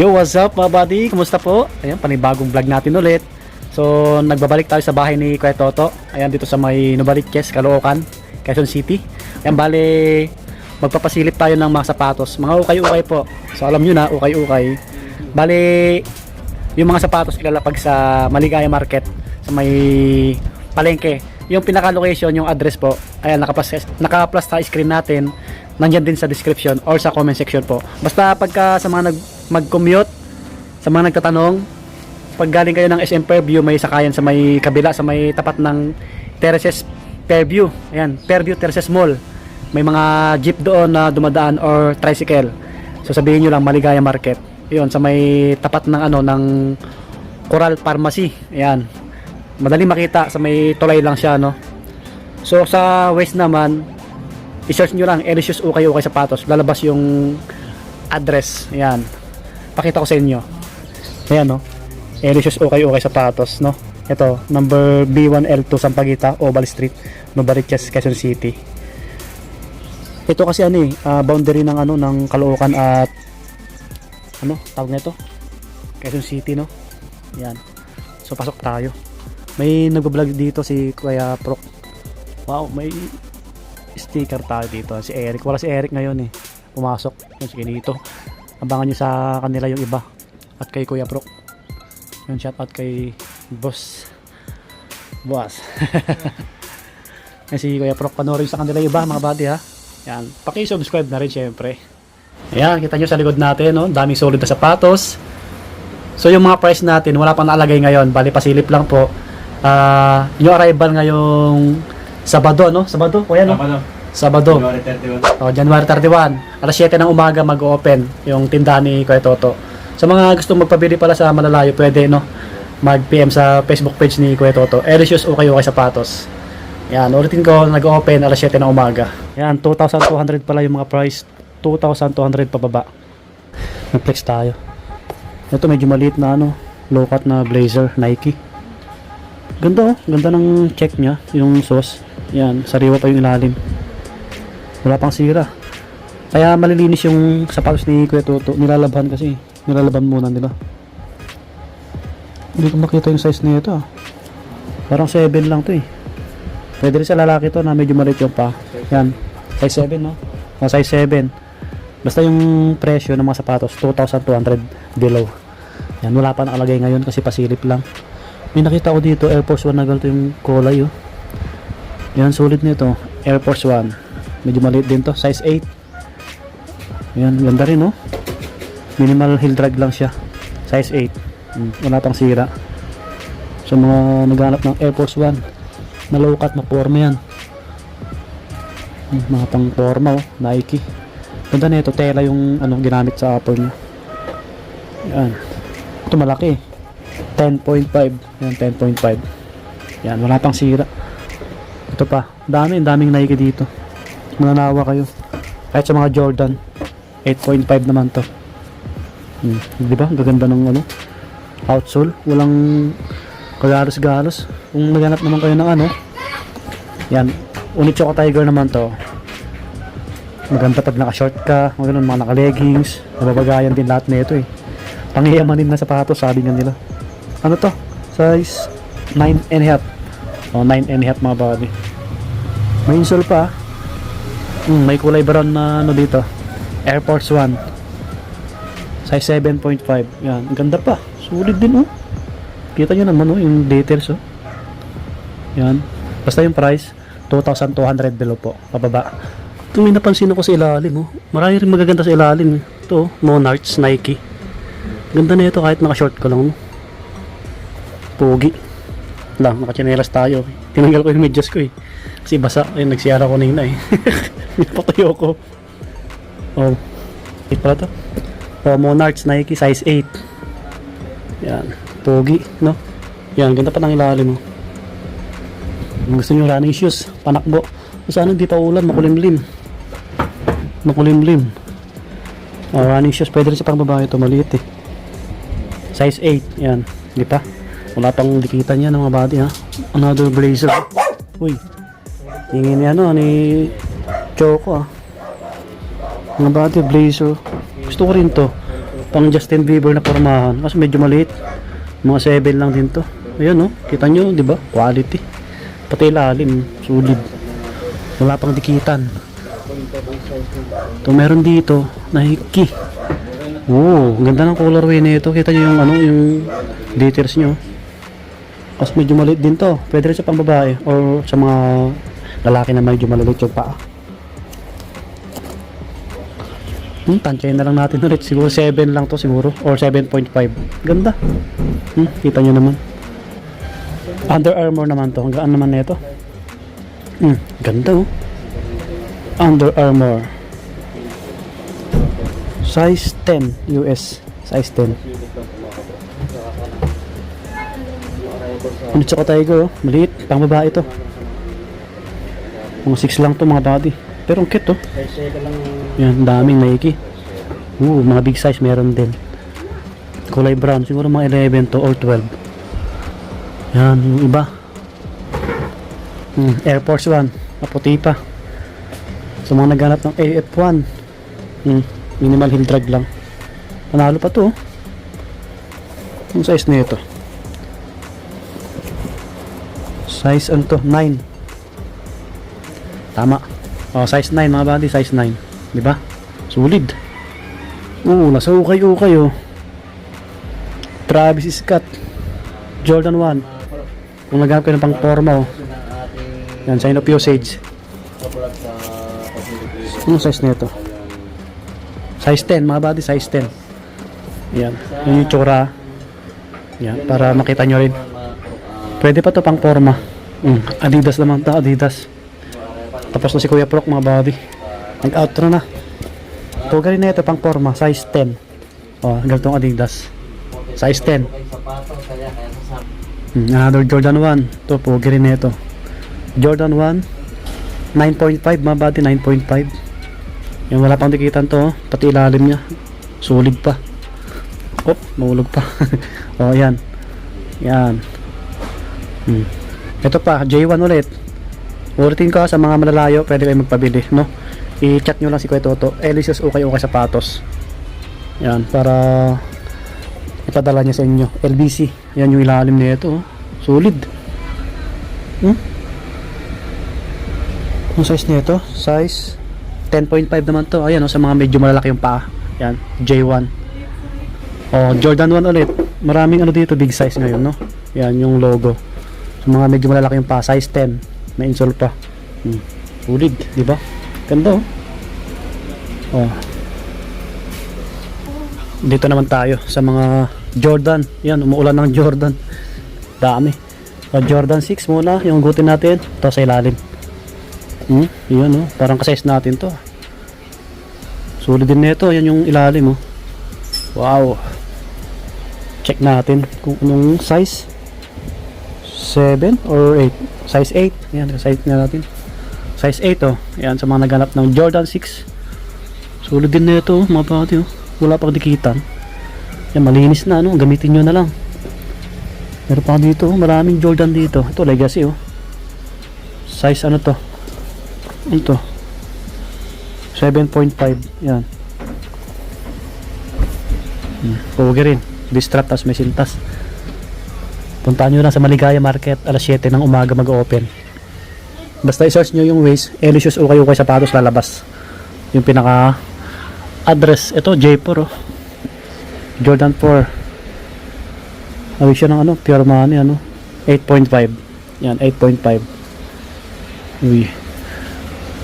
Yo, what's up mga buddy? Kumusta po? Ayan, panibagong vlog natin ulit. So, nagbabalik tayo sa bahay ni Kuya Toto. Ayan, dito sa may Novaliches, Caloocan, Quezon City. Ayan, bale, magpapasilip tayo ng mga sapatos. Mga ukay-ukay po. So, alam nyo na, ukay-ukay. Bale, yung mga sapatos ilalapag sa Maligaya Market, sa may palengke. Yung pinaka-location, yung address po, ayan, naka-plus sa screen natin. Nandyan din sa description or sa comment section po. Basta pagka sa mga mag-commute, sa mga nagtatanong, pag galing kayo ng SM Fairview, may sakayan sa may kabila, sa may tapat ng Terraces Fairview. Ayan, Fairview Terraces Mall. May mga jeep doon na dumadaan or tricycle. So sabihin nyo lang Maligaya Market. Yun, sa may tapat ng ng Coral Pharmacy. Ayan. Madali makita, sa may tulay lang siya, no. So sa west naman, i-search nyo lang Elicious Ukay-Ukay Sapatos. Lalabas yung address. Ayan. Pakita ko sa inyo. Ayan, no. Elicious Ukay-Ukay Sapatos, no. Ito, number B1L2 Sampaguita, Oval Street, Novaliches, Quezon City. Ito kasi boundary ng ng Caloocan at tawag nito? Quezon City, no. Ayan. So pasok tayo. May nagbablog dito si Kuya Proc. Wow, may sticker tayo dito. Si Eric. Wala si Eric ngayon eh. Pumasok. Yun, sige dito. Abangan nyo sa kanila yung iba. At kay Kuya Proc. Yun, shout out kay Boss. Yan si Kuya Proc. Panoorin sa kanila yung iba mga buddy ha. Yan. Paki-subscribe na rin syempre. Ayan, kita nyo sa likod natin, no? Daming solid na sapatos. So yung mga price natin, wala pang naalagay ngayon. Bali pasilip lang po. Yung arrival ngayong Sabado, no? Sabado, kuya, no? Sabado. January 31. Oh, January 31. Alas 7 ng umaga mag-open yung tindahan ni Kuya Toto. Sa mga gustong magpabili pala sa malalayo, pwede, no? Mag-PM sa Facebook page ni Kuya Toto. Elicious Ukay-Ukay Sapatos. Yan, ulitin ko, nag-open alas 7 ng umaga. Yan, 2,200 pala yung mga price. 2,200 pababa. Nag-flex tayo. Ito medyo maliit na low cut na blazer, Nike. Ganda ganda ng check niya, yung sauce. Yan, sariwa pa yung ilalim. Wala pang sira. Kaya malilinis yung sapatos ni Kuya Toto. Nilalabhan kasi. Nilalabhan muna nila. Hindi ko makita yung size nito. Parang 7 lang to eh. Pwede rin sa lalaki to na medyo maliit yung pa. Yan, size 7 no? O size 7. Basta yung presyo ng mga sapatos 2,200 below. Yan, wala pa nakalagay ngayon kasi pasilip lang. May nakita ko dito Air Force 1 na ganito yung kulay oh. Yan, sulit nito Air Force 1. Medyo maliit din to, size 8. Yan, ganda rin oh. Minimal heel drag lang siya. Size 8. Wala pang sira. So mga naghanap ng Air Force 1 na low cut na forma yan. Mga pang forma oh, Nike. Ganda nito, tela yung ginamit sa upper niya. Yan. Ito malaki. 10.5. Yan, 10.5. Yan, wala pang sira. Ito pa. Daming Nike dito. Mananawa kayo. Kahit sa mga Jordan. 8.5 naman to. Diba? Gaganda ng outsole. Walang kagalos-galos. Kung naghanap naman kayo ng yan. Unichoco Tiger naman to. Maganda pag naka-short ka, mga naka-leggings, nababagayan din lahat nito eh. Pangiyamanin na sapatos, sabi nga nila. Ano to? Size 9.5. O, 9.5 mga body. May insole pa. May kulay brown na dito. Air Force 1. Size 7.5. Yan, ang ganda pa. Sulit din oh. Kita nyo naman yung details oh. Yan. Basta yung price, 2,200 below po. Pababa. Ito may napansin ako sa ilalim oh. Marami rin magaganda sa ilalim eh. Ito Monarchs Nike. Ganda na ito kahit naka-short ko lang. Pogi. Lang, naka-chinelas tayo. Tinanggal ko yung medyas ko eh. Kasi basa. Ayun, nagsiyara ko na eh. Patayo ko. Oh. Ito pala to. Oh, Monarchs Nike size 8. Yan. Pogi, no? Yan, ganda pa ng ilalim oh. Kung gusto nyo running shoes, panakbo. Sana hindi pa ulan, makulimlim. Running shoes, pwede rin sa pang babae ito, maliit eh. Size 8, yan, di pa? Wala pang dikitan yan ng mga body ha. Another blazer. Uy, hingin ni Choco ah. Mga body blazer. Gusto ko rin to. Pang Justin Bieber na pormahan. Kasi medyo maliit. Mga 7 lang din to. Ayan oh. Kita nyo, di ba? Quality. Pati ilalim. Sulit. Wala pang dikitan. Ito meron dito. Nike. Oh, ganda ng colorway na ito. Kita nyo yung ano, yung details nyo. Kasi medyo maliit din to. Pwede rin sa pang babae. Or sa mga lalaki na medyo maliit yung paa. Tansyahin na lang natin ulit. Siguro 7 lang to siguro. Or 7.5. Ganda. Kita nyo naman. Under Armour naman to. Hanggaan naman na ito. Ganda oh. Under Armour. Size 10 US. Size 10. Ano tsaka Tiger oh. Maliit. Pang babae to. Mga 6 lang to mga body. Pero ang cute oh. Yan, daming Nike. Mga big size meron din. Kulay brown, siguro mga 11 to or 12. Yan, yung iba. Air Force 1, maputi pa. So mga naghanap ng AF1. Minimal heel drag lang. Panalo pa to. Yung size na ito. Size ano to? 9. Tama. Size 9 mga buddy, size 9. Diba? Solid. Nasa ukay-ukay oh. Travis Scott. Jordan 1. Kung naghanap kayo ng pang forma oh. Yan, sign of usage. Anong size na ito? Size 10 mga buddy, size 10. Yan, yun yung tsura. Yan, para makita nyo rin. Pwede pa to pang forma. Adidas naman to, Adidas. Tapos na si Kuya Prok mga buddy. Nag-outro na. Tuga rin na ito pang forma, size 10. Ganitong Adidas. Size 10. Another Jordan 1. Ito, pugi rin na ito. Jordan 1. 9.5 mga buddy, 9.5. Yan, wala pang dikitan to. Pati ilalim niya. Solid pa. Mahulog pa. Yan. Yan. Ito pa, J1 ulit. Ulitin ko sa mga malalayo, pwede kayo magpabili, no? I-chat nyo lang si Kuya Toto. Elysius ukay-ukay sapatos. Yan, para ipadala niya sa inyo. LBC. Yan yung ilalim na ito. Solid. Ang size na ito? Size 10.5 naman to. Ayan, sa mga medyo malalaki yung paa. Yan, J1. Jordan 1 ulit. Maraming ano dito, big size ngayon, no? Yan, yung logo. Sa mga medyo malalaki yung paa, size 10. May insole pa. Solid, di ba? Ganda oh. Dito naman tayo sa mga Jordan. Yan, umuulan ng Jordan. Dami. Jordan 6 muna, yung gutin natin. Ito sa ilalim. Yan oh, parang ka-size natin to. Solid din nito, yan yung ilalim oh. Wow. Check natin kung anong size. 7 or 8. Size 8. Yan, size na natin. Size 8 oh. Yan, sa mga naghanap ng Jordan 6. Solid din na ito oh, mga pati oh. Wala pang dikitan. Yan, malinis na ano. Gamitin nyo na lang. Meron pa dito oh. Maraming Jordan dito. Ito, legacy oh. Size ano to? Ito. 7.5. Yan. Pugi rin. Distrap, tas may sintas. Puntaan nyo lang sa Maligaya Market, alas 7 ng umaga mag-open. Basta i-search nyo yung Waze, Elysius ukay-ukay sapatos, lalabas yung pinaka address. Ito, J4 oh. Jordan 4. Awit siya ng ano, pure money ano, 8.5. Yan, 8.5. Uy,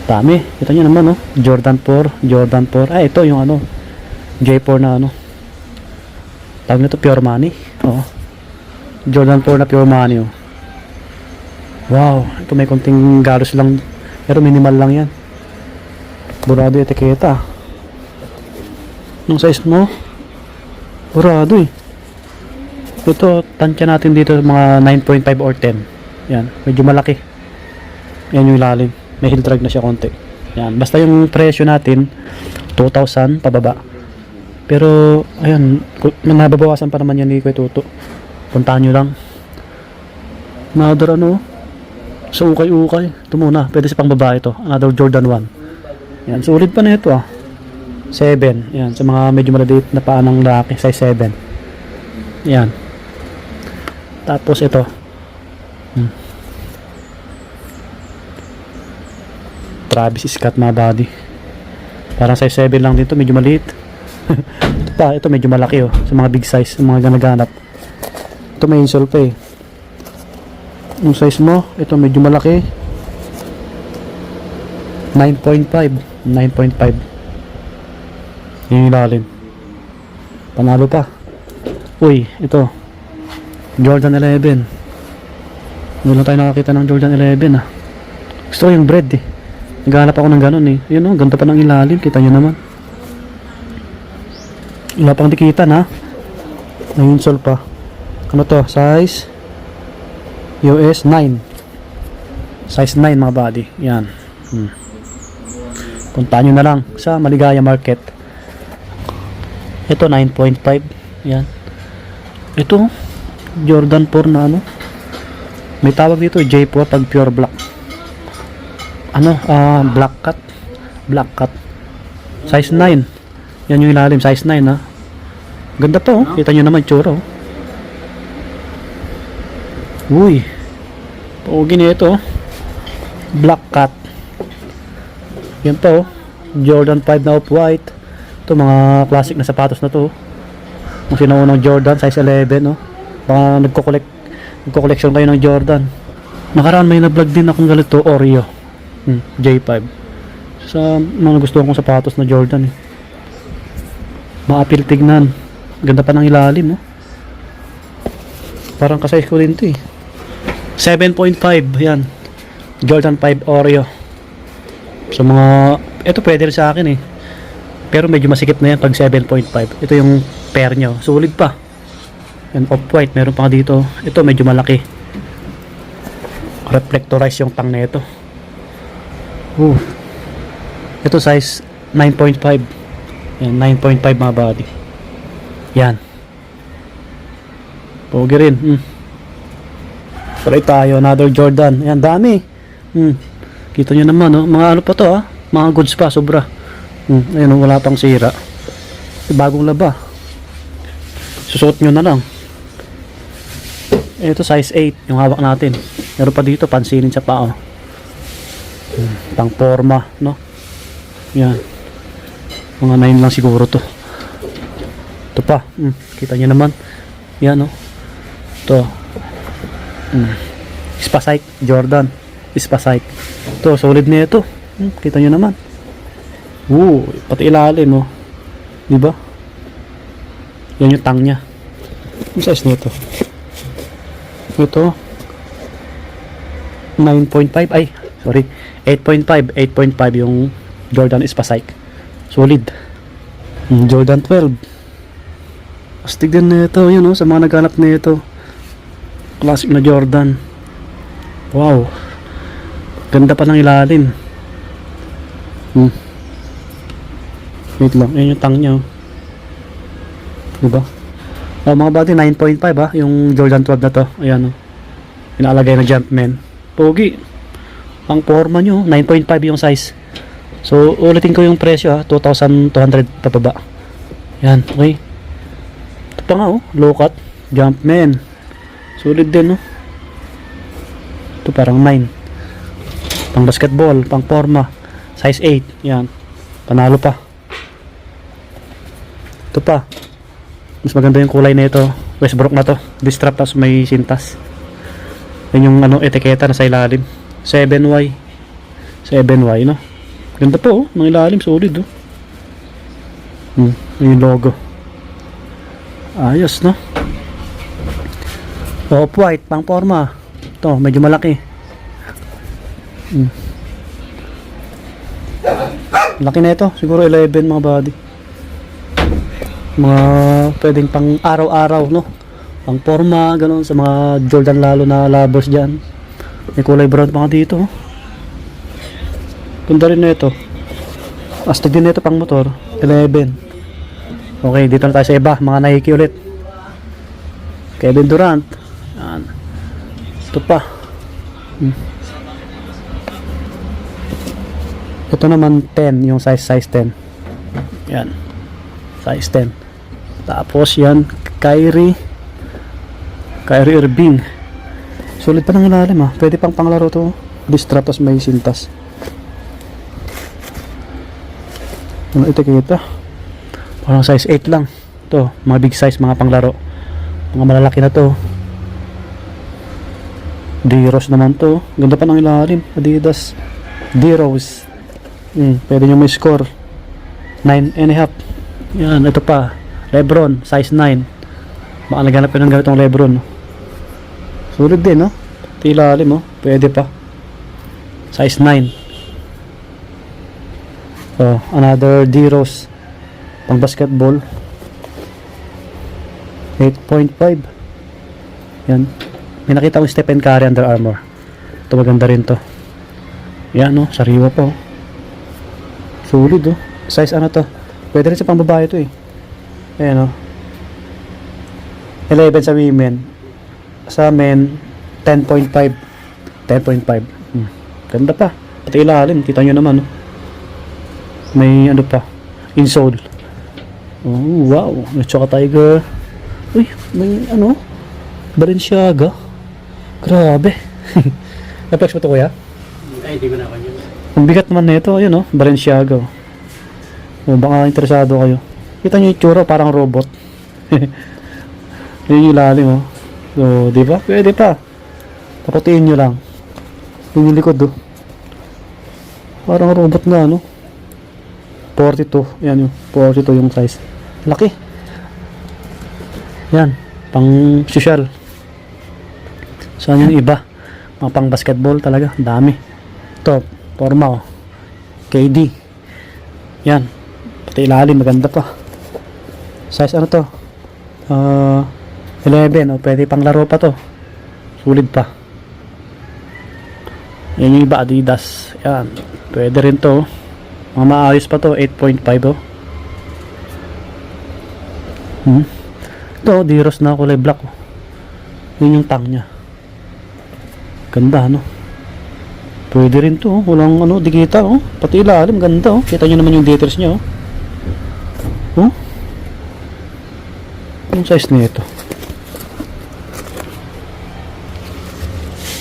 dami. Ito nyo naman oh, Jordan 4. Jordan 4, ito yung ano, J4 na ano, tawag nito pure money. Jordan 4 na pure money oh. Wow, ito may konting galos lang, pero minimal lang yan. Burado etiketa. Nung size mo, burado eh. Ito, tansya natin dito mga 9.5 or 10. Yan, medyo malaki. Yan yung ilalim, may heel drag na siya konti. Yan, basta yung presyo natin 2,000 pababa. Pero ayan, nababawasan pa naman yan ni Kuya Toto. Puntahan nyo lang. Another ano, sa ukay-ukay. Ito muna, pwede sa pang babae ito. Another Jordan 1. Yan, sulit pa na ito ah. 7. Yan, sa mga medyo maliliit na paa ng lalaki, size 7. Yan. Tapos ito. Travis Scott mga body. Parang size 7 lang dito, medyo maliit. Ito pa, ito medyo malaki oh, sa mga big size, sa mga ganaganap. Ito may insole pa eh. Yung size mo, ito medyo malaki. 9.5. 9.5. Yung ilalim. Panalo pa. Uy, ito. Jordan 11. Doon lang tayo nakakita ng Jordan 11 ah. Gusto ko yung bread eh. Naghahanap ako ng ganun eh. Yun oh, ganda pa ng ilalim. Kita nyo naman. Wala pang dikitan ha. May insole pa. Ano to? Size US 9. Size 9 mga body. Yan. Puntaan nyo na lang sa Maligaya Market. Ito 9.5. Yan. Ito Jordan 4 na ano. May tawag dito J4 pag pure black. Ano? Black cut. Black cut. Size 9. Yan yung ilalim. Size 9 ha. Ganda to. Oh. Kita nyo naman tsura. Oh. Uy. Pogi na ito. Black cut. Yan to. Jordan 5 na off-white. Ito mga classic na sapatos na to. Kung sinaunang Jordan size 11 no. Baka nagko-collection kayo ng Jordan. Nakaraan may na-vlog din akong ganito Oreo. J5. Sa mga gusto kong sapatos na Jordan eh. Maapil tignan. Ganda pa ng ilalim no. Parang ka-size ko din to eh. 7.5 yan. Jordan 5 Oreo. So mga ito pwede rin sa akin eh. Pero medyo masikip na yan pag 7.5. Ito yung pair nyo. Sulit pa. And off-white. Meron pa dito. Ito medyo malaki. Reflectorize yung tang na ito. Ito size 9.5. Yan, 9.5 mga body. Yan. Pogi rin. Try tayo. Another Jordan. Yan, dami. Kita nyo naman, no? Mga ano pa to, ha? Mga goods pa, sobra. Ayun, wala pang sira. Bagong laba. Susuot nyo na lang. Ito size 8, yung hawak natin. Meron pa dito, pansinin sa paa. Pang forma, no? Yan. Mga 9 lang siguro to. Ito pa. Kita nyo naman. Yan, no? Ito. Spasite, Jordan. Spasite. Ito, solid na ito. Kita nyo naman. Pati ilalim, oh. Diba? Yan yung tang nya. Yung size nito. Ito. 9.5. Ay, sorry. 8.5. 8.5 yung Jordan Spasite. Solid. Jordan 12. Astig din na ito. Yun, oh. Sa mga naghanap na ito. Classic na Jordan. Wow. Ganda pa ng ilalim. Wait lang. Yan yung tang nya. Diba? Mga body 9.5 ha. Yung Jordan 12 na to. Ayan o. Inaalagay na Jumpman. Pogi. Ang forma nyo. 9.5 yung size. So ulitin ko yung presyo ha. 2,200 pababa. Yan. Okay. Ito pa nga o. Low cut. Jumpman. Solid din o. Ito parang 9. Pang basketball. Pang forma. Size 8. Yan. Panalo pa. Ito pa. Mas maganda yung kulay na ito. Westbrook na to. Distrap tapos may sintas. Yan yung ano, etiketa na sa ilalim. 7Y. 7Y no. Ganda po oh. Ng ilalim. Solid oh. Yung logo. Ayos no. Off-white. Pang forma. Ito. Medyo malaki. Laki na ito. Siguro 11 mga body. Mga pwedeng pang araw-araw no, pang forma ganoon sa mga Jordan lalo na lovers dyan. May kulay brown pa nga dito. Ganda rin na ito. Astig din na ito pang motor. 11. Okay, dito na tayo sa iba. Mga Nike ulit. Kevin Durant. Yan. Ito pa. Ito naman 10. Yung size 10. Yan. Size 10. Tapos yan, Kyrie Irving. Sulit pa ng ilalim ha. Pwede pang panglaro to. Distrap, tapos may sintas. Ano ito kita? Parang size 8 lang. Ito, mga big size, mga panglaro. Mga malalaki na to. D-Rose naman to. Ganda pa ng ilalim. Adidas D-Rose. Pwede nyo may score 9.5. Yan, ito pa Lebron, size 9. Baka naghanap yun ng ganitong Lebron. Sulit din, no? Ito ilalim, pwede pa. Size 9. So, another D-Rose pang basketball. 8.5. Yan. May nakita ko Stephen Curry Under Armour. Ito maganda rin to. Yan, no? Sariwa pa, Solid, Size ano to? Pwede rin sa pang babae to, Ayan, 11 sa women. Sa men, 10.5. 10.5. Ganda pa. Pati ilalim, kita nyo naman, May ano pa, insole. Oh, wow. May Choka Tiger. Uy, may Balenciaga. Grabe. Naplex mo to, kuya? Ay, di ko na kanya. Ang bigat naman nito, ayun, Balenciaga. Baka interesado kayo. Kita nyo yung tsura, parang robot. Yun yung ilalim, So, di ba? Pwede pa. Pakutiin nyo lang. Yung likod, Parang robot na, 42. Yan yung 42 yung size. Laki. Yan. Pang social. Saan yung iba? Mga pang basketball talaga. Dami. Ito. Forma, KD. Yan. Pati ilalim. Maganda pa. Size ano to? 11. Pwede pang laro pa to. Sulit pa. Yan yung iba. Adidas. Yan. Pwede rin to. Mga maayos pa to. 8.5. Ito. D-Rose na kulay black. Yun yung tang nya. Ganda, Pwede rin to. Walang dikita, Pati ilalim. Ganda, Kita nyo naman yung details nya, Yung size nito.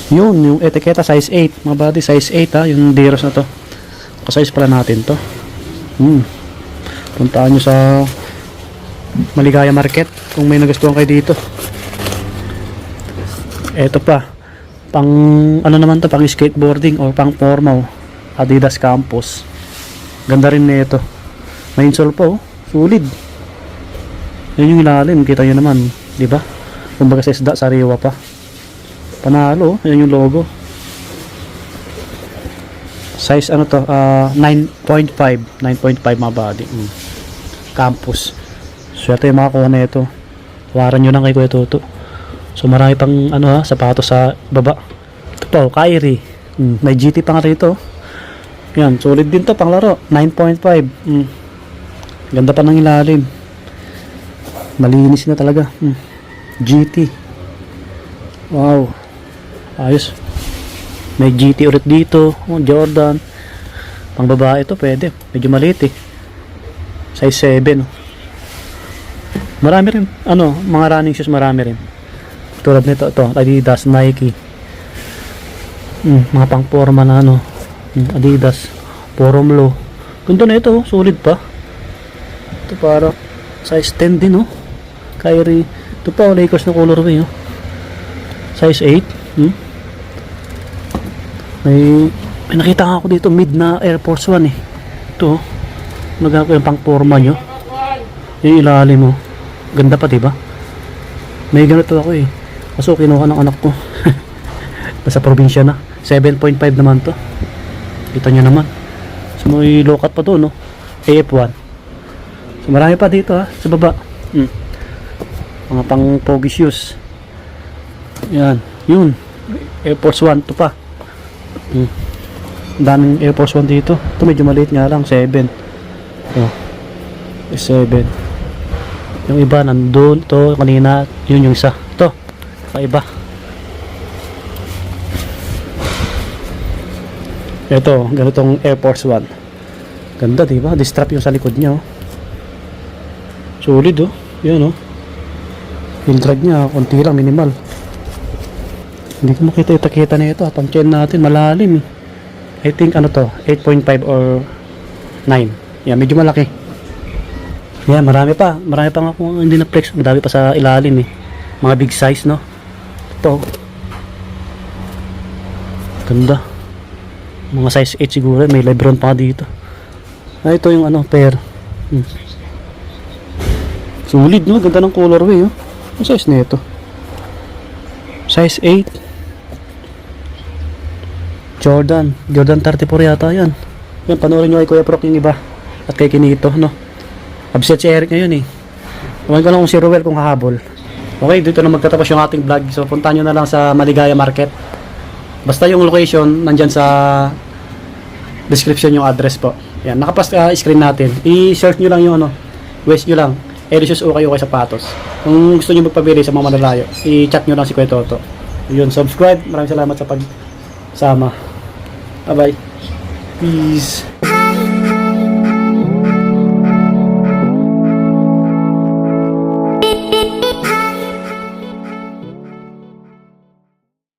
Yun, yung etiketa size 8. Mga body size 8, Yung D-Rose na to. Kasize pala natin to. Puntaan nyo sa Maligaya Market kung may nagustuhan kayo dito. Eto pa. Pang naman to, pang skateboarding or pang formal. Adidas Campus. Ganda rin nito. May insole po, Solid. Yun yung ilalim, kita nyo naman, di ba? Kumbaga sa isda, sariwa pa. Panalo, yun yung logo. Size to? 9.5. 9.5 mga body. Campus. Swerte yung mga kuha na ito. Waran nyo lang kay Kuya Toto. So marami pang sapatos sa baba. Ito po, Kyrie. May GT pa nga rito. Yan, solid din to pang laro. 9.5. Ganda pa ng ilalim. Malinis na talaga. GT. Wow. Ayos. May GT ulit dito. Jordan. Pang babae ito pwede. Medyo maliit Size 7. Marami rin. Mga running shoes marami rin. Tulad nito, Adidas, Nike. Mga pang forma na Adidas, Poromlo. Ganda na ito, solid pa. Ito para size 10 din, Kyrie. Ito pa, Lakers na colorway, Size 8. May nakita nga ako dito, mid na Air Force 1, Ito, naghanap ko yung pang forma nyo. Yung ilalim, Ganda pa, diba? May ganito ako, Kaso kinuha ng anak ko. Nasa probinsya na. 7.5 naman to. Kita nyo naman. So may lokat pa to, AF1. So marami pa dito, sa baba. Mga pang pogi shoes. Yan. Yun. Air Force 1 to pa. Daming Air Force 1 dito. Ito medyo maliit nga lang. 7. 7. Yung iba nandun. Ito kanina. Yun yung isa. Ito. Iba. Ito, ganitong Air Force 1. Ganda, diba? Distrap yung sa likod niya. Solid oh. Yan oh. Yung drag niya, konti lang, minimal. Hindi ko makita yung takita na ito. Pang chain natin, malalim eh. I think ano to, 8.5 or 9. Yan, medyo malaki. Yan, marami pa. Marami pa nga kung hindi na flex. Madami pa sa ilalim eh. Mga big size no. Ito. Ganda. Mga size 8 siguro. May Lebron pa dito. Ito yung ano, pair. Solid no, ganda ng colorway oh. Ang size na ito? Size 8. Jordan 34 yata yan. Yan, panoorin nyo kay Kuya Proc yung iba. At kay Kinito no. Upset si Eric ngayon eh. Huwag ko lang kung si Ruel kung hahabol. Okay, dito na magtatapos yung ating vlog. So punta nyo na lang sa Maligaya Market. Basta yung location nandyan sa description yung address po. Yan, nakapas screen natin. I-search nyo lang yung ano, West nyo lang. Elicious o kayo kay Sapatos. Kung gusto nyo magpabili sa mga malalayo, i-chat nyo lang si Kuya Toto. Yun, subscribe. Maraming salamat sa pagsama. Bye bye. Peace.